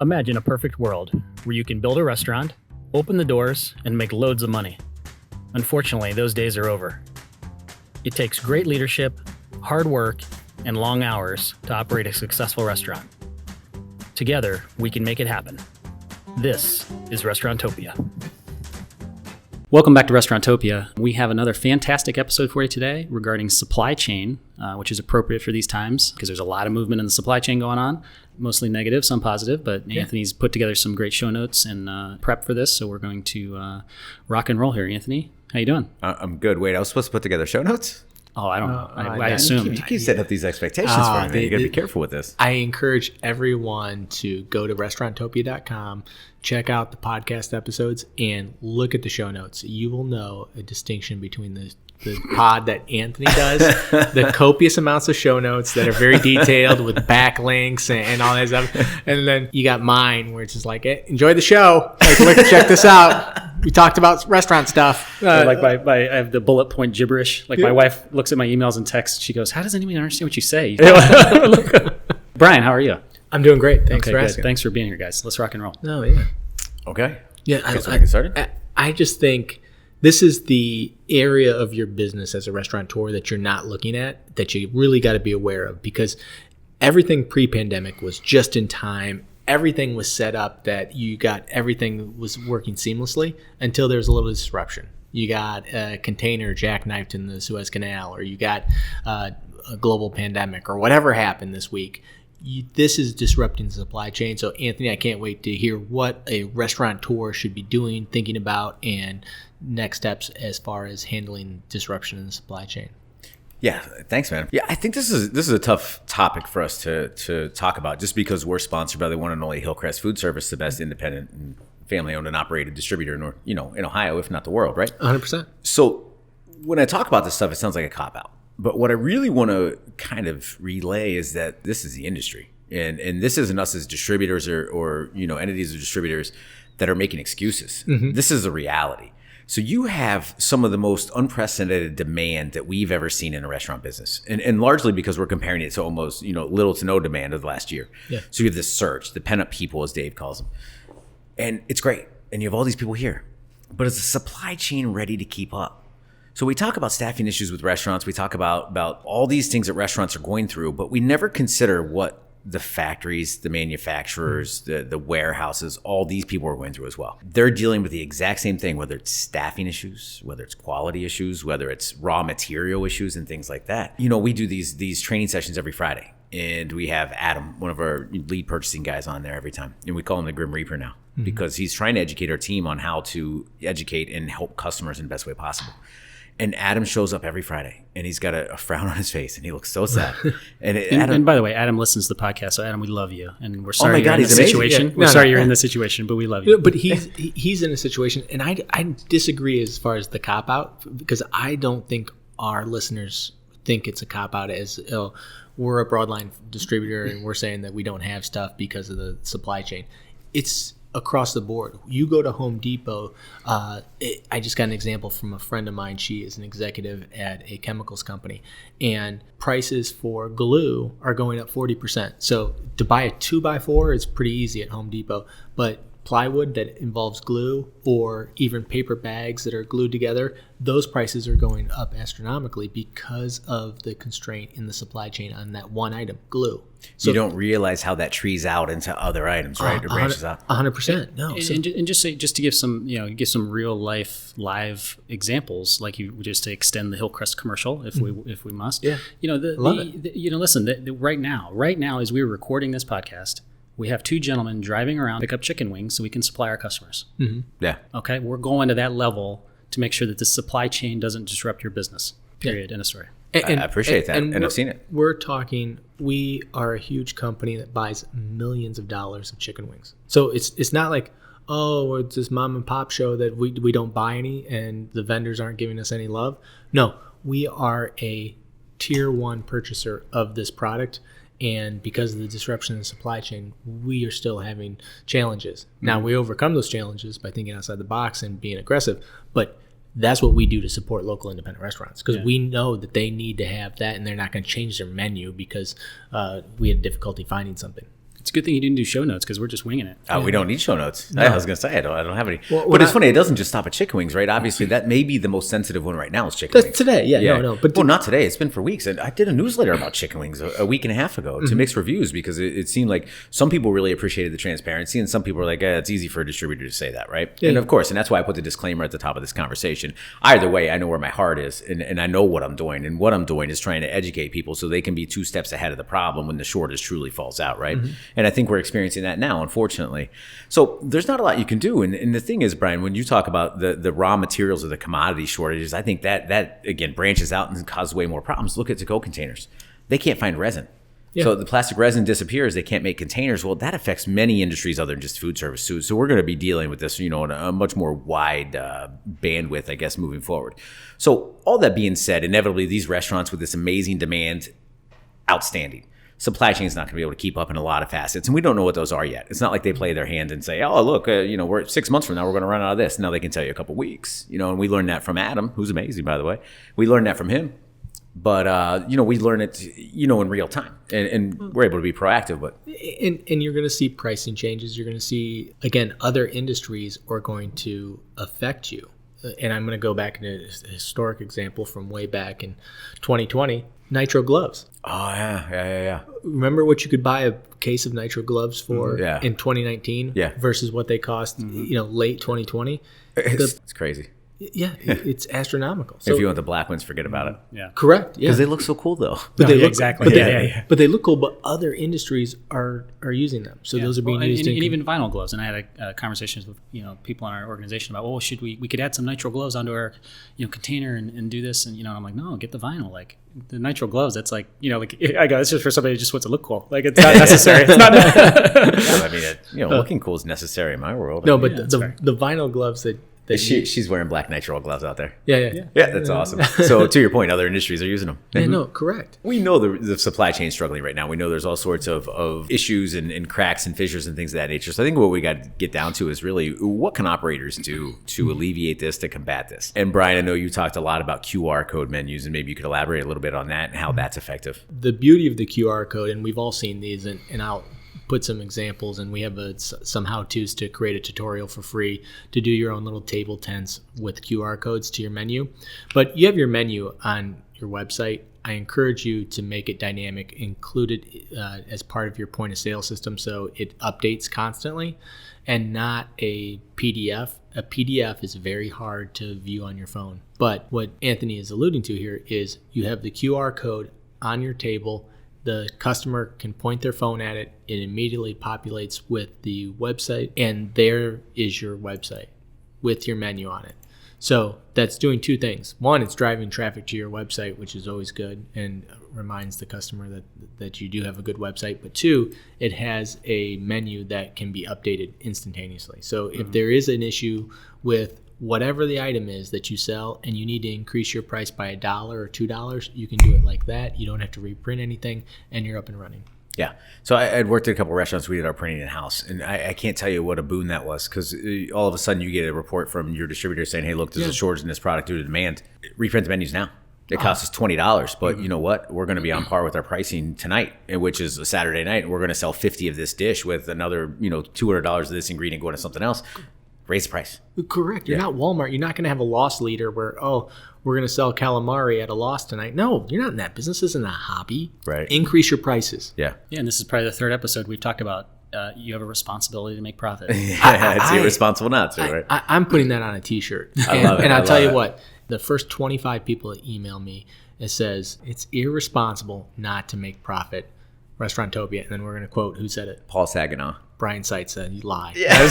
Imagine a perfect world where you can build a restaurant, open the doors, and make loads of money. Unfortunately, those days are over. It takes great leadership, hard work, and long hours to operate a successful restaurant. Together, we can make it happen. This is Restauranttopia. Welcome back to Restauranttopia. We have another fantastic episode for you today regarding supply chain, which is appropriate for these times because there's a lot of movement in the supply chain going on, mostly negative, some positive, but Anthony's put together some great show notes and prep for this, so we're going to rock and roll here. Anthony, how you doing? I'm good. Wait, I was supposed to put together show notes? Oh, I don't know. I assume. You keep setting up these expectations for me. You got to be careful with this. I encourage everyone to go to restauranttopia.com, check out the podcast episodes, and look at the show notes. You will know a distinction between the pod that Anthony does, the copious amounts of show notes that are very detailed with backlinks and all that stuff. And then you got mine where it's just like, hey, enjoy the show. Like, look, check this out. We talked about restaurant stuff. I have the bullet point gibberish. My wife looks at my emails and texts. She goes, how does anyone understand what you say? Brian, how are you? I'm doing great. Thanks for asking. Thanks for being here, guys. Let's rock and roll. Oh, yeah. Okay. Yeah. So we get started? I just think this is the area of your business as a restaurateur that you're not looking at, that you really got to be aware of, because everything pre-pandemic was just in time. Everything was set up that you got everything was working seamlessly until there was a little disruption. You got a container jackknifed in the Suez Canal, or you got a global pandemic, or whatever happened this week. This is disrupting the supply chain. So, Anthony, I can't wait to hear what a restaurateur should be doing, thinking about, and next steps as far as handling disruption in the supply chain. Yeah, thanks, man. Yeah, I think this is a tough topic for us to talk about, just because we're sponsored by the one and only Hillcrest Food Service, the best independent and family-owned and operated distributor in Ohio, if not the world, right? 100%. So when I talk about this stuff, it sounds like a cop-out. But what I really want to kind of relay is that this is the industry. And this isn't us as distributors or entities of distributors that are making excuses. Mm-hmm. This is a reality. So you have some of the most unprecedented demand that we've ever seen in a restaurant business. And largely because we're comparing it to almost, little to no demand of the last year. Yeah. So you have this surge, the pent-up people, as Dave calls them. And it's great. And you have all these people here. But is the supply chain ready to keep up? So we talk about staffing issues with restaurants. We talk about all these things that restaurants are going through, but we never consider what the factories, the manufacturers, the warehouses, all these people are going through as well. They're dealing with the exact same thing, whether it's staffing issues, whether it's quality issues, whether it's raw material issues and things like that. We do these training sessions every Friday, and we have Adam, one of our lead purchasing guys, on there every time. And we call him the Grim Reaper now, because he's trying to educate our team on how to educate and help customers in the best way possible. And Adam shows up every Friday, and he's got a frown on his face, and he looks so sad. And by the way, Adam listens to the podcast, so Adam, we love you, and we're sorry you're in this amazing. situation. Yeah. We're sorry you're in this situation, but we love you. But he's in a situation, and I disagree as far as the cop out, because I don't think our listeners think it's a cop out as we're a broadline distributor and we're saying that we don't have stuff because of the supply chain. It's across the board. You go to Home Depot. I just got an example from a friend of mine. She is an executive at a chemicals company, and prices for glue are going up 40%. So to buy a 2x4 is pretty easy at Home Depot, but plywood that involves glue, or even paper bags that are glued together, those prices are going up astronomically because of the constraint in the supply chain on that one item, glue. So you don't realize how that trees out into other items, right? Or branches out. 100%. No. And just to give some real life live examples, like you just to extend the Hillcrest commercial, if we must. Yeah. Listen. Right now, as we're recording this podcast, we have two gentlemen driving around to pick up chicken wings so we can supply our customers. Mm-hmm. Yeah. Okay. We're going to that level to make sure that the supply chain doesn't disrupt your business. Period. End of story. I appreciate that, and I've seen it. We are a huge company that buys millions of dollars of chicken wings. So it's not like, it's this mom and pop show that we don't buy any and the vendors aren't giving us any love. No, we are a tier one purchaser of this product. And because of the disruption in the supply chain, we are still having challenges. Now, we overcome those challenges by thinking outside the box and being aggressive, but that's what we do to support local independent restaurants, because we know that they need to have that, and they're not going to change their menu because we had difficulty finding something. It's a good thing you didn't do show notes because we're just winging it. We don't need show notes. No. I was going to say, I don't have any. Well, but it's funny. It doesn't just stop at chicken wings, right? Obviously, that may be the most sensitive one right now is chicken wings. Today. Yeah. No. But not today. It's been for weeks. And I did a newsletter about chicken wings a week and a half ago to mixed reviews because it seemed like some people really appreciated the transparency and some people were like, it's easy for a distributor to say that, right? Yeah. And of course, and that's why I put the disclaimer at the top of this conversation. Either way, I know where my heart is and I know what I'm doing. And what I'm doing is trying to educate people so they can be 2 steps ahead of the problem when the shortage truly falls out, right? And I think we're experiencing that now, unfortunately. So there's not a lot you can do. And the thing is, Brian, when you talk about the raw materials or the commodity shortages, I think that again branches out and causes way more problems. Look at to-go containers. They can't find resin. Yeah. So the plastic resin disappears. They can't make containers. Well, that affects many industries other than just food service too. So we're going to be dealing with this, in a much more wide bandwidth, I guess, moving forward. So all that being said, inevitably these restaurants with this amazing demand, outstanding. Supply chain is not going to be able to keep up in a lot of facets, and we don't know what those are yet. It's not like they play their hand and say, "Oh, look, we're 6 months from now, we're going to run out of this." Now they can tell you a couple weeks, and we learned that from Adam, who's amazing, by the way. We learned that from him, but we learn it, in real time, and we're able to be proactive. But and you're going to see pricing changes. You're going to see other industries are going to affect you. And I'm going to go back into a historic example from way back in 2020, Nitro gloves. Oh, yeah. Remember what you could buy a case of Nitro gloves for in 2019 versus what they cost, late 2020? It's crazy. Yeah, it's astronomical. So, if you want the black ones, forget about it. Yeah, correct. Yeah, because they look so cool, though. But they look, exactly. But they look cool. But other industries are using them, so those are being used. And even vinyl gloves. And I had a conversations with people in our organization about, should we could add some Nitro gloves onto our container and do this, and I'm like, no, get the vinyl. Like the Nitro gloves, that's like I go, it's just for somebody who just wants to look cool. Like it's not necessary. It's not. I mean, looking cool is necessary in my world. No, but the vinyl gloves that. She's wearing black Nitro gloves out there. Yeah, that's awesome. So to your point, other industries are using them. Yeah, no, correct. We know the supply chain is struggling right now. We know there's all sorts of issues and cracks and fissures and things of that nature. So I think what we got to get down to is really what can operators do to alleviate this, to combat this? And Brian, I know you talked a lot about QR code menus, and maybe you could elaborate a little bit on that and how that's effective. The beauty of the QR code, and we've all seen these, and I'll put some examples, and we have some how-tos to create a tutorial for free to do your own little table tents with QR codes to your menu. But you have your menu on your website. I encourage you to make it dynamic, include it as part of your point of sale system so it updates constantly, and not a PDF. A PDF is very hard to view on your phone. But what Anthony is alluding to here is you have the QR code on your table. The customer can point their phone at it. It immediately populates with the website, and there is your website with your menu on it. So that's doing 2 things. One, it's driving traffic to your website, which is always good and reminds the customer that you do have a good website. But 2, it has a menu that can be updated instantaneously. So if there is an issue with whatever the item is that you sell and you need to increase your price by $1 or $2, you can do it like that. You don't have to reprint anything, and you're up and running. Yeah. So I'd worked at a couple of restaurants. We did our printing in-house, and I can't tell you what a boon that was, because all of a sudden you get a report from your distributor saying, hey, look, there's a shortage in this product due to demand. Reprint the menus now. It costs us $20, but you know what? We're going to be on par with our pricing tonight, which is a Saturday night, and we're going to sell 50 of this dish with another, $200 of this ingredient going to something else. Raise the price. Correct. You're not Walmart. You're not going to have a loss leader where, we're going to sell calamari at a loss tonight. No, you're not in that business. This isn't a hobby. Right. Increase your prices. Yeah. Yeah, and this is probably the 3rd episode we've talked about. You have a responsibility to make profit. It's irresponsible not to, right? I'm putting that on a T-shirt. I love it. And I'll tell you what, the first 25 people that email me, it says, it's irresponsible not to make profit. Restauranttopia. And then we're going to quote, who said it? Paul Saginaw. Brian Seitz said, you lie. Yeah.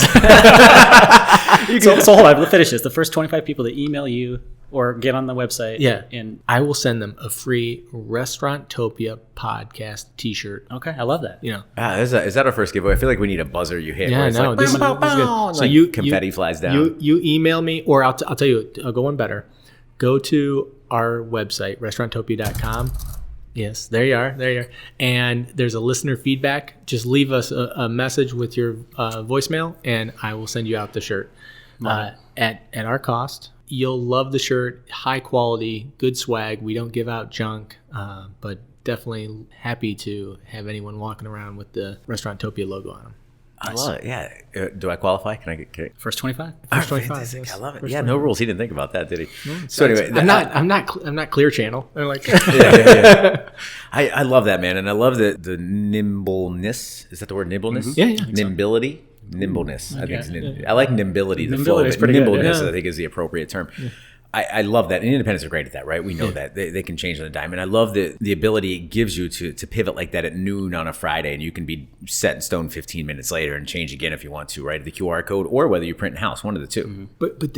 So hold on, let's finish this. The first 25 people that email you or get on the website. Yeah. And I will send them a free Restauranttopia podcast T-shirt. Okay, I love that. Is that our first giveaway? I feel like we need a buzzer you hit. Yeah, no. This is good. So confetti flies down. You email me, or I'll tell you, I'll go one better. Go to our website, restauranttopia.com. Yes, there you are. And there's a listener feedback. Just leave us a message with your voicemail, and I will send you out the shirt at our cost. You'll love the shirt. High quality, good swag. We don't give out junk, but definitely happy to have anyone walking around with the Restauranttopia logo on them. I love it. Yeah. Do I qualify? Can I get First 25? First 25. fantastic. Yes. I love it. First Yeah, 25. no rules. He didn't think about that, did he? No, So anyway, I'm not Clear Channel. They're like, yeah. I love that, man, and I love the nimbleness. Is that the word? Nimbleness? Yeah, yeah. Nimbility. Nimbleness. I think Yeah, it's yeah. I like nimbility. The flow, Nimbility is but pretty good, nimbleness, yeah. I think, is the appropriate term. Yeah. I love that. And independents are great at that, right? We know that. They can change on a dime. And I love the ability it gives you to pivot like that at noon on a Friday, and you can be set in stone 15 minutes later and change again if you want to, right? The QR code, or whether you print in house, one of the two. Mm-hmm. but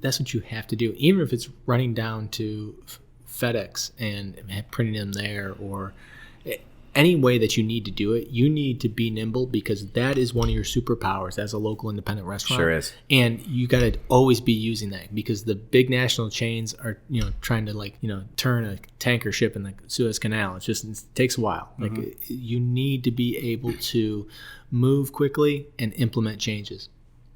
that's what you have to do. Even if it's running down to FedEx and printing them there, or any way that you need to do it, you need to be nimble, because that is one of your superpowers as a local independent restaurant. Sure is. And you got to always be using that, because the big national chains are, trying to turn a tanker ship in the Suez Canal. It takes a while. Like, you need to be able to move quickly and implement changes.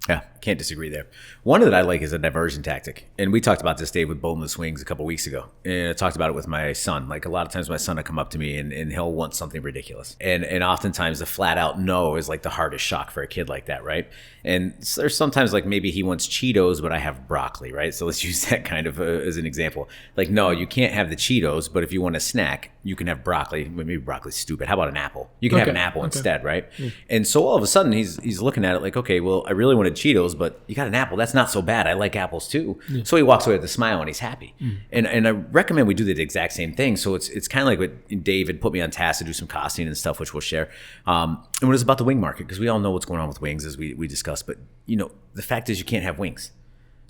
Yeah, can't disagree there. One that I like is a diversion tactic. And we talked about this, Dave, with Boneless Wings a couple weeks ago. And I talked about it with my son. Like, a lot of times my son will come up to me and he'll want something ridiculous. And oftentimes the flat out no is like the hardest shock for a kid like that, right? And there's sometimes like maybe he wants Cheetos, but I have broccoli, right? So let's use that kind of as an example. Like, no, you can't have the Cheetos, but if you want a snack, you can have broccoli. Maybe broccoli's stupid. How about an apple? You can have an apple instead, right? And so all of a sudden he's looking at it like, okay, well, I really wanted Cheetos, but you got an apple. That's not so bad. I like apples too. So he walks away with a smile and he's happy. And I recommend we do the exact same thing. So it's kind of like what David put me on task to do some costing and stuff, which we'll share. And what is about the wing market, because we all know what's going on with wings, as we discussed. But the fact is you can't have wings.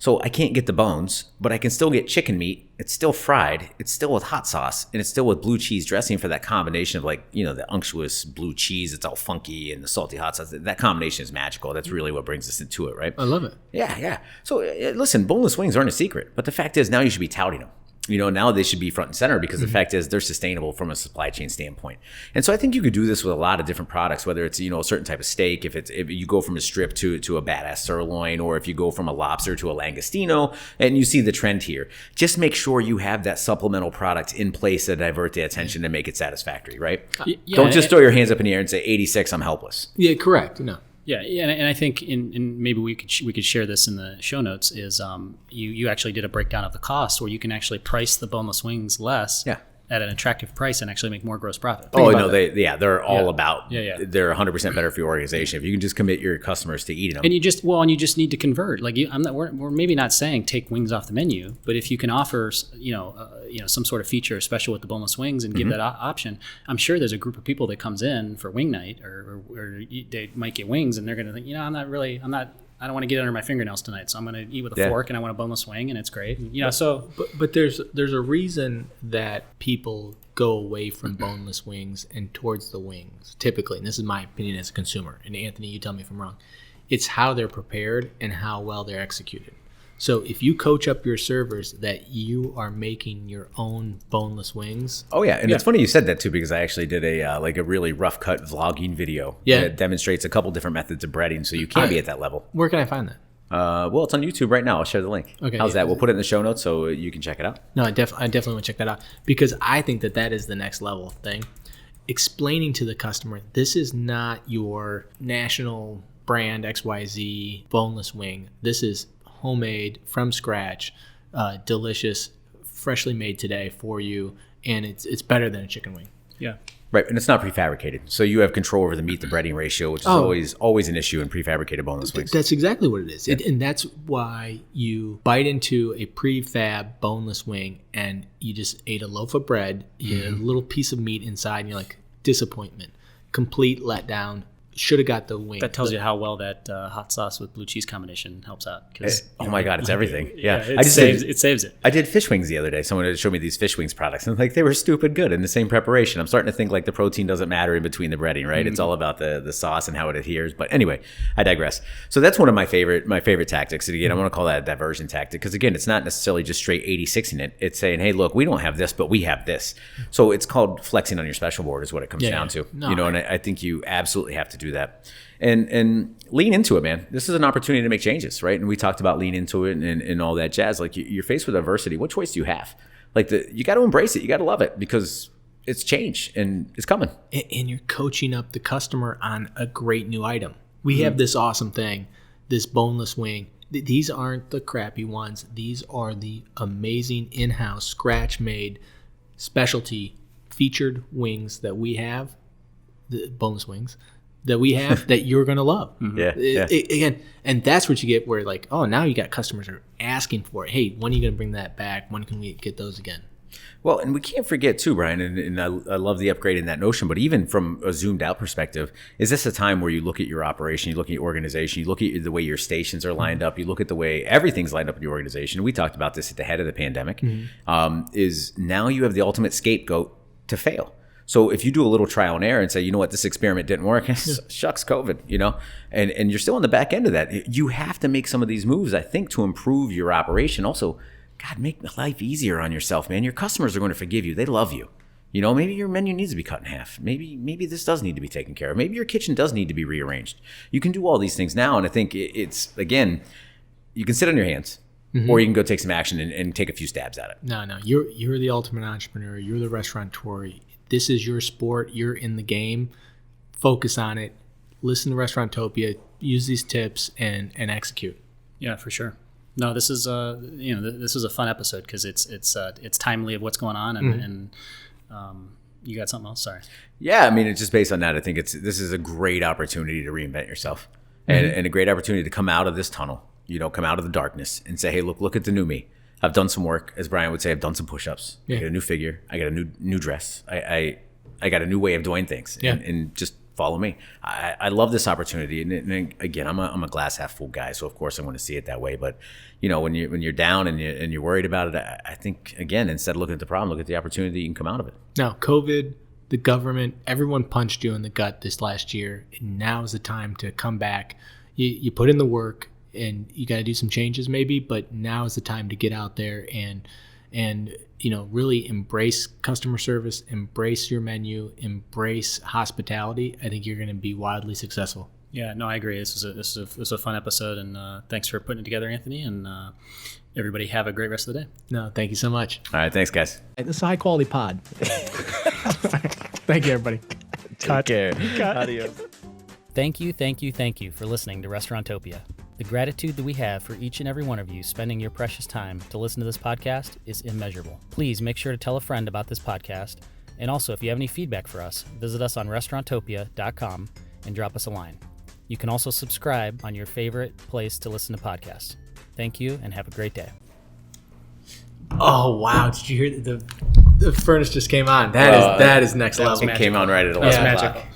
So I can't get the bones, but I can still get chicken meat. It's still fried. It's still with hot sauce, and it's still with blue cheese dressing for that combination of the unctuous blue cheese. It's all funky, and the salty hot sauce. That combination is magical. That's really what brings us into it, right? I love it. Yeah. So listen, boneless wings aren't a secret, but the fact is now you should be touting them. Now they should be front and center, because the fact is they're sustainable from a supply chain standpoint. And so I think you could do this with a lot of different products, whether it's, a certain type of steak, if you go from a strip to a badass sirloin, or if you go from a lobster to a langostino, and you see the trend here. Just make sure you have that supplemental product in place to divert the attention and make it satisfactory, right? Don't just throw your hands up in the air and say 86, I'm helpless. Yeah, correct. Yeah, and I think in maybe we could share this in the show notes is you actually did a breakdown of the cost where you can actually price the boneless wings less at an attractive price and actually make more gross profit. They're all about. They're 100% better for your organization if you can just commit your customers to eating them. And you just need to convert. Like we're maybe not saying take wings off the menu, but if you can offer some sort of feature special with the boneless wings and give that option, I'm sure there's a group of people that comes in for wing night or they might get wings and they're going to think, I don't want to get under my fingernails tonight, so I'm going to eat with a fork and I want a boneless wing, and it's great. But there's a reason that people go away from boneless wings and towards the wings, typically. And this is my opinion as a consumer. And Anthony, you tell me if I'm wrong. It's how they're prepared and how well they're executed. So if you coach up your servers that you are making your own boneless wings. Oh yeah, and it's funny you said that too, because I actually did a really rough cut vlogging video that demonstrates a couple different methods of breading, so you can be at that level. Where can I find that? Well, it's on YouTube right now. I'll share the link. Okay, how's that? We'll put it in the show notes so you can check it out. No, I definitely want to check that out, because I think that is the next level thing. Explaining to the customer, this is not your national brand XYZ boneless wing. This is homemade from scratch, delicious, freshly made today for you, and it's better than a chicken wing. Yeah. Right, and it's not prefabricated, so you have control over the meat to breading ratio, which is always an issue in prefabricated boneless wings. That's exactly what it is, and that's why you bite into a prefab boneless wing and you just ate a loaf of bread, you had a little piece of meat inside, and you're like, disappointment, complete letdown. Should have got the wing. That tells you how well that hot sauce with blue cheese combination helps out. Oh my God, it's everything. Yeah, it saves it. I did fish wings the other day. Someone showed me these fish wings products, and they were stupid good in the same preparation. I'm starting to think the protein doesn't matter in between the breading, right? It's all about the sauce and how it adheres. But anyway, I digress. So that's one of my favorite tactics. And again, I want to call that a diversion tactic, because again, it's not necessarily just straight 86ing it. It's saying, hey, look, we don't have this, but we have this. So it's called flexing on your special board is what it comes down to. And I think you absolutely have to do that. And lean into it, man. This is an opportunity to make changes, right? And we talked about lean into it and all that jazz. You're faced with adversity. What choice do you have? You got to embrace it. You got to love it, because it's change and it's coming. And you're coaching up the customer on a great new item. We have this awesome thing, this boneless wing. These aren't the crappy ones. These are the amazing in-house, scratch-made, specialty featured wings that we have, the boneless wings that we have that you're going to love. Again, and that's what you get where like, oh, now you got customers that are asking for it. Hey, when are you going to bring that back? When can we get those again? Well, and we can't forget too, Brian, and I love the upgrade in that notion, but even from a zoomed out perspective, is this a time where you look at your operation, you look at your organization, you look at the way your stations are lined up, you look at the way everything's lined up in your organization. We talked about this at the head of the pandemic, is now you have the ultimate scapegoat to fail. So if you do a little trial and error and say, you know what, this experiment didn't work, shucks, COVID, you know, and you're still on the back end of that. You have to make some of these moves, I think, to improve your operation. Also, God, make life easier on yourself, man. Your customers are going to forgive you. They love you. You know, maybe your menu needs to be cut in half. Maybe this does need to be taken care of. Maybe your kitchen does need to be rearranged. You can do all these things now. And I think it's, again, you can sit on your hands or you can go take some action and take a few stabs at it. No, you're the ultimate entrepreneur. You're the restaurateur. This is your sport. You're in the game. Focus on it. Listen to Restauranttopia. Use these tips and execute. Yeah, for sure. No, this is this is a fun episode because it's timely of what's going on and you got something else? Sorry. Yeah, I mean, it's just based on that. I think this is a great opportunity to reinvent yourself and a great opportunity to come out of this tunnel. You know, come out of the darkness and say, hey, look at the new me. I've done some work, as Brian would say. I've done some push-ups. I got a new figure. I got a new dress. I got a new way of doing things. And just follow me. I love this opportunity, and again, I'm a glass half full guy, so of course I want to see it that way. But you know, when you're down and you're worried about it, I think again, instead of looking at the problem, look at the opportunity. You can come out of it. Now, COVID, the government, everyone punched you in the gut this last year, and now is the time to come back. You put in the work, and you got to do some changes maybe, but now is the time to get out there and you know, really embrace customer service, embrace your menu, embrace hospitality. I think you're going to be wildly successful. Yeah, no, I agree. This was a fun episode, and thanks for putting it together, Anthony. And everybody have a great rest of the day. No, thank you so much. All right, thanks, guys. This is a high quality pod. Thank you, everybody. Take care. Adios. Thank you for listening to Restauranttopia. The gratitude that we have for each and every one of you spending your precious time to listen to this podcast is immeasurable. Please make sure to tell a friend about this podcast. And also, if you have any feedback for us, visit us on restauranttopia.com and drop us a line. You can also subscribe on your favorite place to listen to podcasts. Thank you and have a great day. Oh, wow. Did you hear the furnace just came on? That is next level. It came on right at 11 o'clock. Magic.